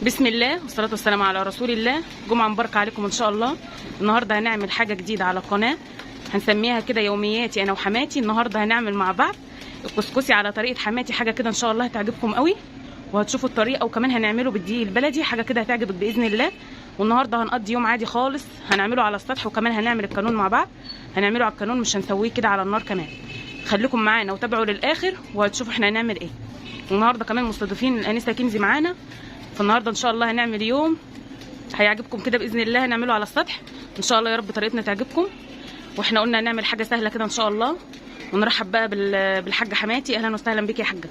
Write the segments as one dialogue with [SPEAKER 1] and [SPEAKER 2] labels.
[SPEAKER 1] بسم الله والصلاة والسلام على رسول الله. جمعة مباركة عليكم إن شاء الله. النهاردة هنعمل حاجة جديدة على القناة، هنسميها كده يومياتي أنا وحماتي. النهاردة هنعمل مع بعض الكسكسي على طريقة حماتي، حاجة كده إن شاء الله هتعجبكم قوي وهتشوفوا الطريقة، وكمان هنعمله بالدقيق البلدي، حاجة كده هتعجبك بإذن الله. والنهاردة هنقضي يوم عادي خالص، هنعمله على السطح وكمان هنعمل الكانون مع بعض. هنعمله على الكانون، مش هنسويه كده على النار كمان. خليكم معانا وتابعوا للآخر وهتشوفوا احنا هنعمل ايه. والنهارده كمان مستضيفين الأنسة كنزي معانا، فالنهارده ان شاء الله هنعمل يوم هيعجبكم كده باذن الله. هنعمله على السطح ان شاء الله، يا رب طريقتنا تعجبكم. واحنا قلنا هنعمل حاجه سهله كده ان شاء الله. ونرحب بقى بالحاجه حماتي. اهلا وسهلا بيكي يا حاجه.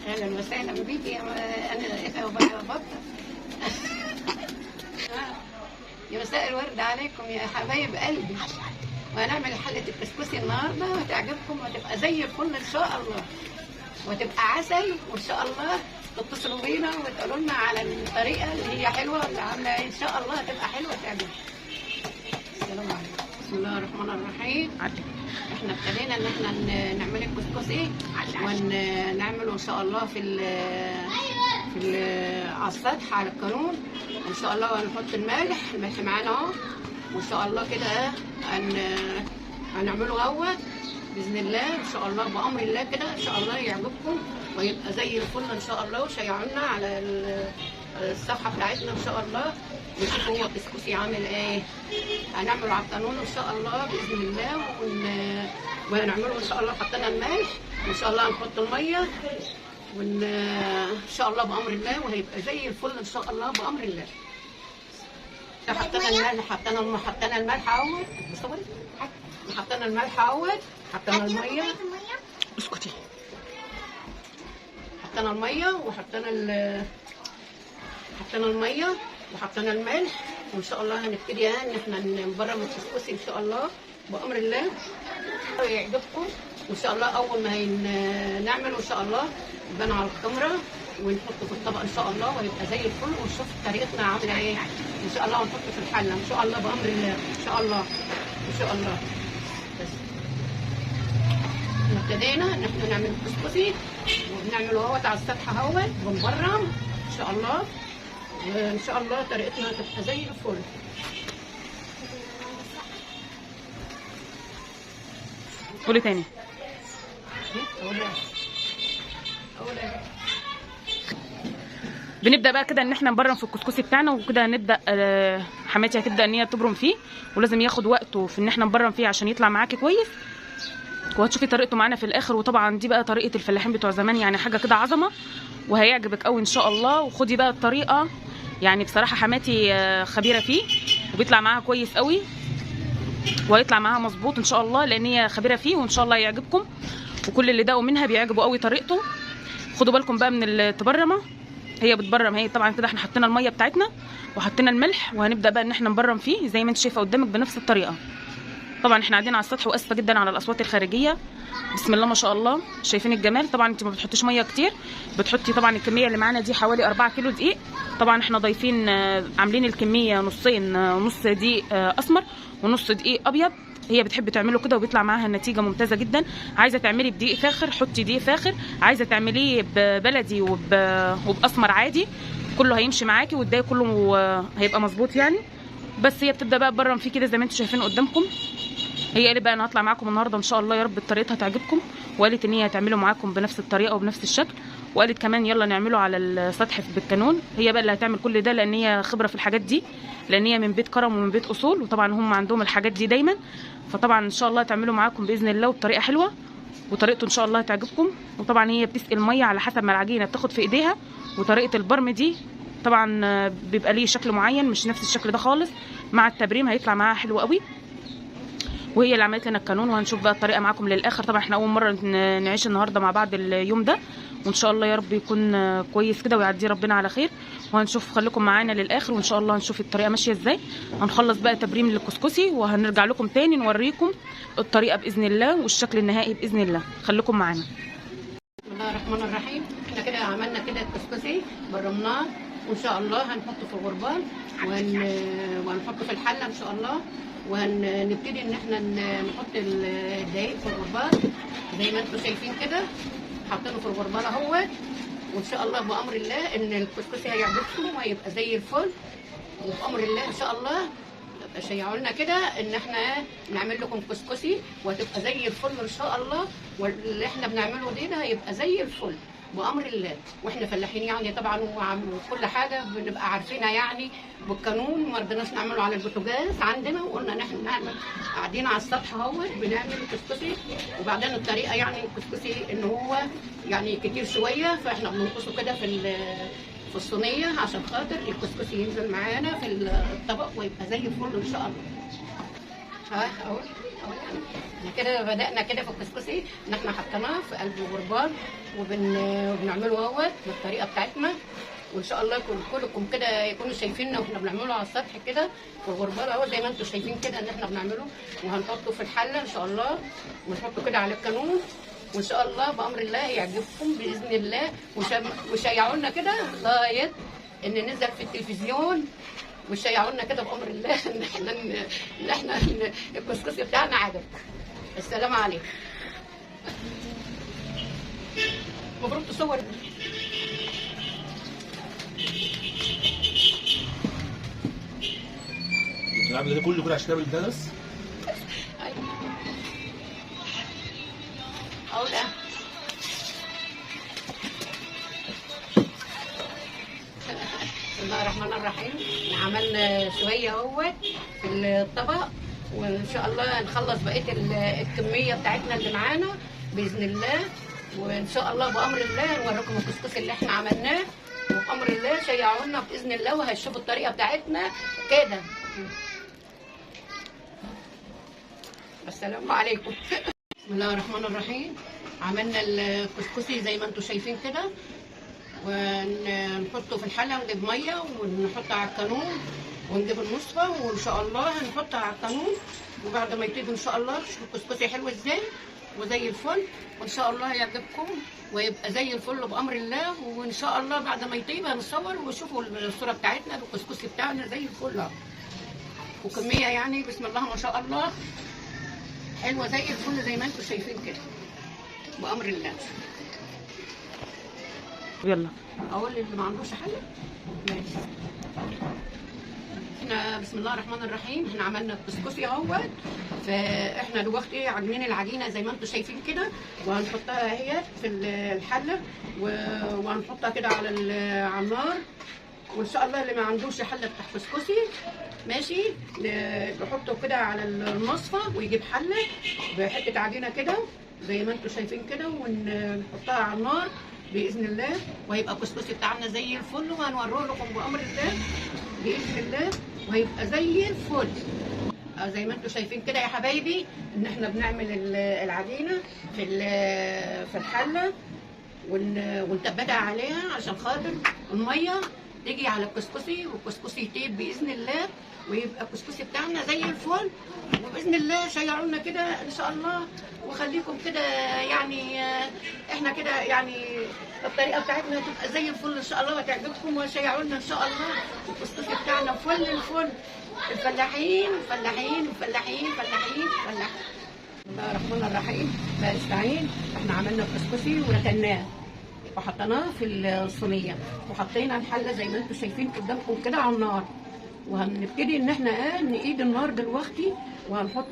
[SPEAKER 2] اهلا وسهلا بيكي. انا بطل يا مساء الورد عليكم يا حبايب قلبي. وهنعمل حلقه الكسكسي النهارده وهتعجبكم وهتبقى زي الفل ان شاء الله، وهتبقى عسل وان شاء الله. تتصلوا بينا وتقولوا لنا على الطريقه اللي هي حلوه ولا عامله ان شاء الله هتبقى حلوه تعجبكم. السلام عليكم. بسم الله الرحمن الرحيم. احنا ابتدينا ان احنا نعمل الكسكسي ونعمله ان شاء الله على السطح على القانون ان شاء الله. هنحط الملح معانا اهو، وان شاء الله كده هنعمله اهوت باذن الله ان شاء الله، بامر الله كده ان شاء الله يعجبكم ويبقى زي الفل ان شاء الله. وشيعونا على الصفحه بتاعتنا ان شاء الله وشوفوا هو الكسكسي عامل ايه. هنعمله على القانون ان شاء الله باذن الله، وهنعمله ان شاء الله. حطينا الملح وان شاء الله هنحط الميه ان شاء الله بامر الله، وهيبقى زي الفل ان شاء الله بامر الله. حطينا الملح حطينا الملح اهوت، حطينا الملح اهوت، حطينا الميه.
[SPEAKER 1] اسكتي.
[SPEAKER 2] حطينا الميه وحطينا الميه وحطينا الملح، وان شاء الله هنبتدي ان احنا نبرم الكسكسي ان شاء الله بامر الله يعجبكم. وان شاء الله اول ما نعمله ان شاء الله يبان على الكاميرا ونحطه في الطبق ان شاء الله وهيبقى زي الفل. ونشوف طريقتنا عامله ايه ان شاء الله، ونحطه في الحله ان شاء الله بامر الله ان شاء الله ان شاء الله. بس ابتدينا ان احنا نعمل الكسكسي وبنعمله اهوت على السطح اهوت ونبرم ان شاء الله، وان شاء الله طريقتنا هتبقى زي الفل.
[SPEAKER 1] قولي تاني. بنبدا بقى كده ان احنا نبرم في الكسكسي بتاعنا، وكده هنبدا حماتي هتبدا ان هي تبرم فيه، ولازم ياخد وقته في ان احنا نبرم فيه عشان يطلع معاكي كويس. وهتشوفي طريقته معانا في الاخر. وطبعا دي بقى طريقه الفلاحين بتوع زمان، يعني حاجه كده عظمه وهيعجبك قوي ان شاء الله. وخدي بقى الطريقه، يعني بصراحه حماتي خبيره فيه وبيطلع معاها كويس قوي وهيطلع معاها مظبوط ان شاء الله، لان هي خبيره فيه وان شاء الله يعجبكم. وكل اللي دقوا منها بيعجبوا قوي طريقته. خدوا بالكم بقى من التبرمه، هي بتبرم. هي طبعا كده احنا حطينا الميه بتاعتنا وحطينا الملح، وهنبدا بقى ان احنا نبرم فيه زي ما انت شايفه قدامك بنفس الطريقه. طبعا احنا قاعدين على السطح واسفه جدا على الاصوات الخارجيه. بسم الله ما شاء الله، شايفين الجمال. طبعا انت ما بتحطيش ميه كتير، بتحطي طبعا الكميه اللي معانا دي حوالي 4 كيلو دقيق. طبعا احنا ضايفين عاملين الكميه نصين، نص دقيق اسمر ونص دقيق ابيض. هي بتحب تعمله كده وبيطلع معاها النتيجه ممتازه جدا. عايزه تعملي بدقيق فاخر حطي دقيق فاخر، عايزه تعمليه ببلدي وباسمر عادي، كله هيمشي معاكي والدقيق كله هيبقى مظبوط يعني. بس هي بتبدا بقى تبرم فيه كده زي ما انتم شايفين قدامكم. هي قالت بقى انا هطلع معاكم النهارده ان شاء الله، يا رب طريقتها تعجبكم. وقالت ان هي هتعمله معاكم بنفس الطريقه وبنفس الشكل. وقالت كمان يلا نعمله على السطح بالكانون. هي بقى اللي هتعمل كل ده لان هي خبره في الحاجات دي، لان هي من بيت كرم ومن بيت اصول، وطبعا هم عندهم الحاجات دي دايما. فطبعا ان شاء الله هتعمله معاكم باذن الله وبطريقه حلوه، وطريقته ان شاء الله هتعجبكم. وطبعا هي بتسقي الميه على حسب ما العجينه بتاخد في ايديها. وطريقه البرم دي طبعا بيبقى ليه شكل معين، مش نفس الشكل ده خالص. مع التبريم هيطلع معاها حلو قوي. وهي اللي عملت لنا القانون، وهنشوف بقى الطريقه معاكم للاخر. طبعا احنا اول مره نعيش النهارده مع بعض اليوم ده، وان شاء الله يا رب يكون كويس كده ويعدي ربنا على خير. وهنشوف، خليكم معانا للاخر وان شاء الله هنشوف الطريقه ماشيه ازاي. هنخلص بقى تبريم للكسكسي وهنرجع لكم تاني نوريكم الطريقه باذن الله والشكل النهائي باذن الله. خليكم معانا.
[SPEAKER 2] بسم الله الرحمن الرحيم. احنا كده عملنا كده الكسكسي برمناه، وان شاء الله هنحطه في الغربال وهنحطه في الحله ان شاء الله. وهنبتدي ان احنا نحط الدقيق في الغربال زي ما انتم شايفين كده. حاطينه في الغربال اهوت، وان شاء الله بامر الله ان الكسكسي هيعجبكم وهيبقى زي الفل. وبامر الله ان شاء الله شيعوا لنا كده ان احنا نعمل لكم كسكسي وهتبقى زي الفل ان شاء الله. واللي احنا بنعمله ده هيبقى زي الفل بامر الله. واحنا فلاحين يعني طبعا، وكل حاجه بنبقى عارفينها يعني بالقانون. ما رضيناش نعمله على البوتاجاز عندنا، وقلنا ان احنا نعمل قاعدين على السطح اهوت بنعمل كسكسي. وبعدين الطريقه يعني الكسكسي ان هو يعني كتير شويه، فاحنا بننقصه كده في الصينيه عشان خاطر الكسكسي ينزل معانا في الطبق ويبقى زي الفل ان شاء الله. اهو احنا كده بدأنا كده في الكسكسي ان احنا حطيناه في قلب الغربال وبنعمله اهوت بالطريقه بتاعتنا. وان شاء الله كلكم كده يكونوا شايفيننا واحنا بنعمله على السطح كده في الغربال اهو زي ما انتم شايفين كده ان احنا بنعمله. وهنحطه في الحله ان شاء الله ونحطه كده على القانون، وان شاء الله بامر الله يعجبكم باذن الله. وشيعوا لنا كده لغايه ان نزل في التلفزيون، وشيعوا لنا كده بامر الله ان احنا الكسكسي بتاعنا عجب. السلام عليكم. مبروك تصور.
[SPEAKER 3] العمل ده كله كده عشان تعمل ده بس؟
[SPEAKER 2] ايوه اهو ده. بسم الله الرحمن الرحيم. عملنا شويه اهوت في الطبق، وان شاء الله نخلص بقيه الكميه بتاعتنا اللي معانا باذن الله. وان شاء الله بامر الله نوريكم الكسكسي اللي احنا عملناه. وبامر الله شيعوا لنا باذن الله وهتشوفوا الطريقه بتاعتنا كده. السلام عليكم. بسم الله الرحمن الرحيم. عملنا الكسكسي زي ما انتم شايفين كده، ونحطه في الحله ونجيب ميه ونحطها على القانون ونجيب المصفى، وان شاء الله هنحطها على القانون. وبعد ما يطيب ان شاء الله شوفوا الكسكسي حلو ازاي وزي الفل، وان شاء الله هيعجبكم ويبقى زي الفل بامر الله. وان شاء الله بعد ما يطيب هنصور وشوفوا الصوره بتاعتنا بالكسكسي بتاعنا زي الفل اهو. وكميه يعني بسم الله ما شاء الله حلوه زي الفل زي ما انتم شايفين كده بامر الله.
[SPEAKER 1] يلا
[SPEAKER 2] اقول اللي ما عندوش حله ماشي. احنا بسم الله الرحمن الرحيم احنا عملنا الكسكسي اهوت. فاحنا دلوقتي عاملين العجينه زي ما انتم شايفين كده، وهنحطها اهي في الحله وهنحطها كده على النار. وان شاء الله اللي ما عندوش حله بتاع كسكسي ماشي نحطه كده على المصفى ويجيب حله بحته عجينه كده زي ما انتم شايفين كده، ونحطها على النار باذن الله. وهيبقى الكسكسي بتاعنا زي الفل وهنوريه لكم بامر الله باذن الله، وهيبقى زي الفل زي ما انتم شايفين كده يا حبايبي. ان احنا بنعمل العجينه في الحله ونثبتها عليها عشان خاطر الميه تيجي على الكسكسي والكسكسي يطيب باذن الله ويبقى الكسكسي بتاعنا زي الفل. وباذن الله شيعوا لنا كده ان شاء الله وخليكم كده يعني احنا كده يعني الطريقه بتاعتنا هتبقى زي الفل ان شاء الله وتعجبكم. وشيعوا لنا ان شاء الله الكسكسي بتاعنا فل الفل. الفلاحين فلاحين فلاحين فلاحين فلاحين. بسم الله الرحمن الرحيم. بستعين احنا عملنا الكسكسي وركناه وحطيناه في الصينيه وحطينا الحله زي ما انتم شايفين قدامكم كده على النار. وهنبتدي ان احنا نقيد النار دلوقتي وهنحط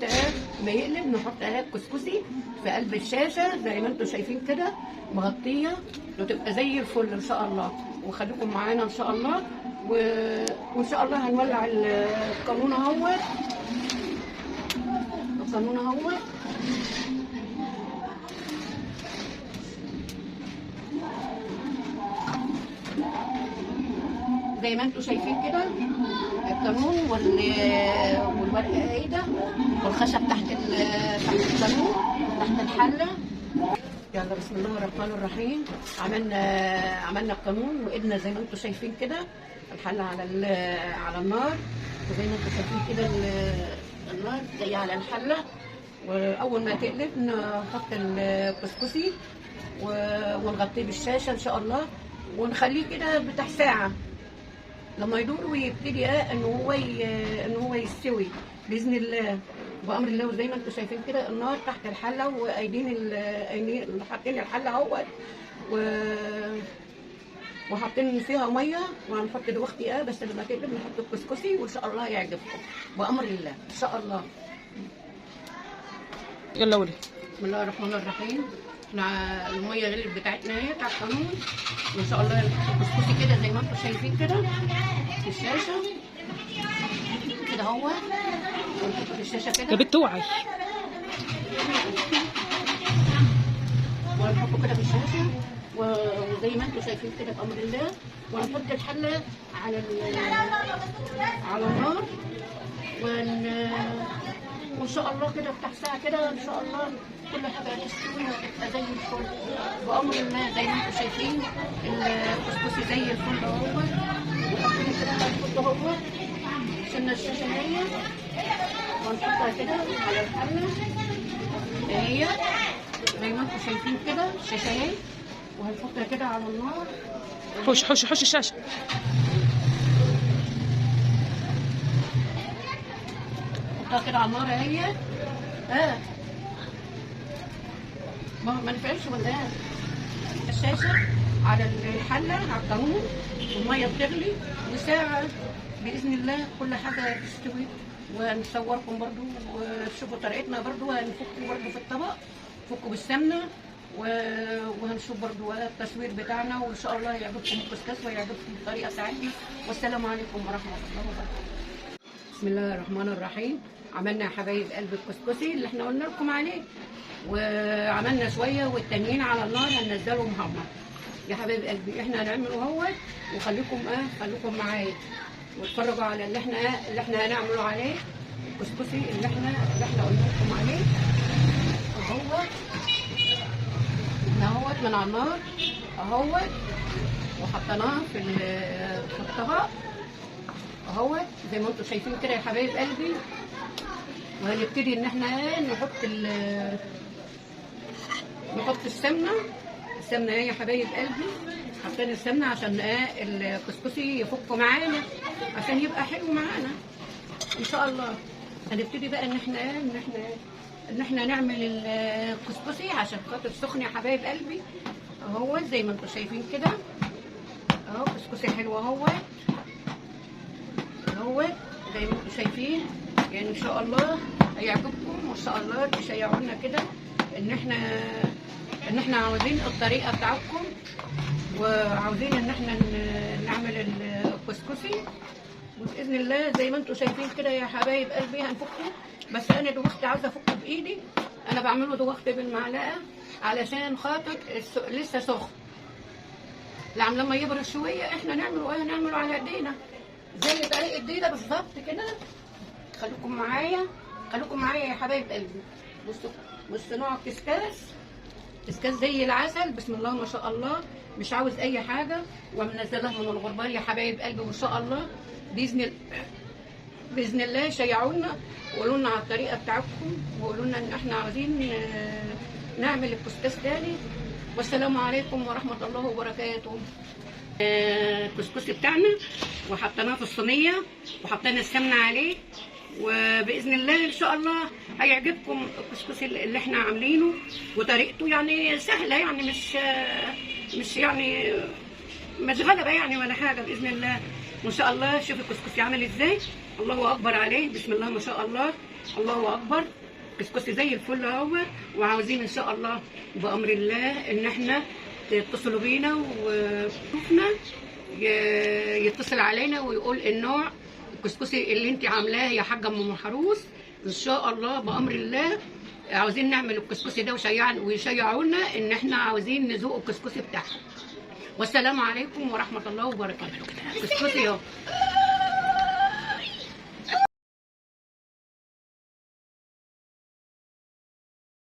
[SPEAKER 2] ما يقلب نحط الكسكسي في قلب الشاشه زي ما انتم شايفين كده مغطيه وتبقى زي الفل ان شاء الله. وخليكم معانا ان شاء الله وان شاء الله هنولع القانون اهوت. القانون اهوت زي ما انتم شايفين كده القانون والورقه ايه ده والخشب تحت القانون تحت الحله. يلا بسم الله الرحمن الرحيم. عملنا القانون وقدنا زي ما انتم شايفين كده الحله على النار. وزي ما انتم شايفين كده النار جايه على الحله. واول ما تقلب نحط الكسكسي ونغطيه بالشاشه ان شاء الله ونخليه كده بتاع ساعه لما يدور ويبتدي ان هو يستوي باذن الله بامر الله. وزي ما انتم شايفين كده النار تحت الحله وايدين اللي حاطين الحله اهوت وحاطين فيها ميه، وهنحط دلوقتي بس لما تقلب نحط الكسكسي، وان شاء الله يعجبكم بامر الله ان شاء الله.
[SPEAKER 1] يلا قولي.
[SPEAKER 2] بسم الله الرحمن الرحيم. الميه غلت بتاعتنا اهي بتاع القانون، وان شاء الله الكسكسي كده زي ما انتم شايفين كده في الشاشه كده اهو، ونحطه في الشاشه
[SPEAKER 1] يا
[SPEAKER 2] كده
[SPEAKER 1] بنت اوعي.
[SPEAKER 2] وهنحطه كده في الشاشه وزي ما انتم شايفين كده بامر الله، وهنحط الحله على النار وان شاء الله كده بتاع ساعه كده ان شاء الله كل حاجه هتستوي وهتبقى زي الفل بامر الله. زي ما انتم شايفين الكسكسي زي الفل اهو، وحطينا كده هنحطه اهو، شلنا الشاشه اهي وهنحطها كده على الحله اهي زي ما انتم شايفين كده الشاشه اهي، وهنحطها كده على النار.
[SPEAKER 1] حوش حوش حوش الشاشه.
[SPEAKER 2] نحطها كده على النار اهي. ما نفعلش ولا ايه؟ الشاشه على الحله على القانون، والميه بتغلي، وساعه باذن الله كل حاجه تستوي، وهنصوركم برضو وتشوفوا طريقتنا برضو، وهنفكوا برضو في الطبق فكوا بالسمنه وهنشوف برضو التصوير بتاعنا، وان شاء الله يعجبكم الكسكس ويعجبكم الطريقه بتاعتنا. والسلام عليكم ورحمه الله وبركاته. بسم الله الرحمن الرحيم. عملنا يا حبايب قلب الكسكسي اللي احنا قلنا لكم عليه، وعملنا شويه والتانيين على النار هننزله محمر يا حبايب قلبي. احنا هنعمله اهو، وخليكم خليكم معايا واتفرجوا على اللي احنا هنعمله عليه الكسكسي اللي احنا قلنا لكم عليه اهوت من على النار اهوت، وحطيناه في الطبق اهوت زي ما انتم شايفين كده يا حبايب قلبي. وهنبتدي ان احنا نحط السمنه اهي يا حبايب قلبي. حطينا السمنه عشان الكسكسي يفك معانا عشان يبقى حلو معانا ان شاء الله. هنبتدي بقى ان احنا نعمل الكسكسي عشان خاطر سخن يا حبايب قلبي اهو زي ما انتم شايفين كده اهو. كسكسي حلو اهو زي ما انتم شايفين، يعني ان شاء الله هيعجبكم وان شاء الله تشيعوا لنا كده ان احنا عاوزين الطريقه بتاعتكم، وعاوزين ان احنا نعمل الكسكسي، وباذن الله زي ما انتم شايفين كده يا حبايب قلبي هنفكه. بس انا دلوقتي عاوزه افكه بايدي، انا بعمله دلوقتي بالمعلقه علشان خاطر لسه سخن. لما يبرد شويه احنا نعمله على ايدينا زي طريقه ايدينا بالظبط كده. خليكم معايا يا حبايب قلبي. بصوا نوع الكسكاس زي العسل بسم الله ما شاء الله، مش عاوز اي حاجه، ومنزلها من الغربال يا حبايب قلبي. وان شاء الله باذن الله شيعوا لنا وقولوا لنا على الطريقه بتاعتكم، وقولوا لنا ان احنا عاوزين نعمل الكسكاس تاني. والسلام عليكم ورحمه الله وبركاته. الكسكسي بتاعنا وحطيناه في الصينيه وحطينا السمنه عليه، وباذن الله ان شاء الله هيعجبكم الكسكسي اللي احنا عاملينه. وطريقته يعني سهله، يعني مش غلبه يعني ولا حاجه باذن الله. وان شاء الله شوف الكسكسي عامل ازاي، الله اكبر عليه بسم الله ما شاء الله، الله اكبر. كسكسي زي الفل اهو. وعاوزين ان شاء الله بامر الله ان احنا تتصلوا بينا وشوفنا يتصل علينا ويقول النوع الكسكسي اللي انت عاملاه يا حاجه ام محروس ان شاء الله بامر الله. عاوزين نعمل الكسكسي ده ويشيعوا لنا ان احنا عاوزين نذوق الكسكسي بتاعهم. والسلام عليكم ورحمه الله وبركاته. كسكسي اهو.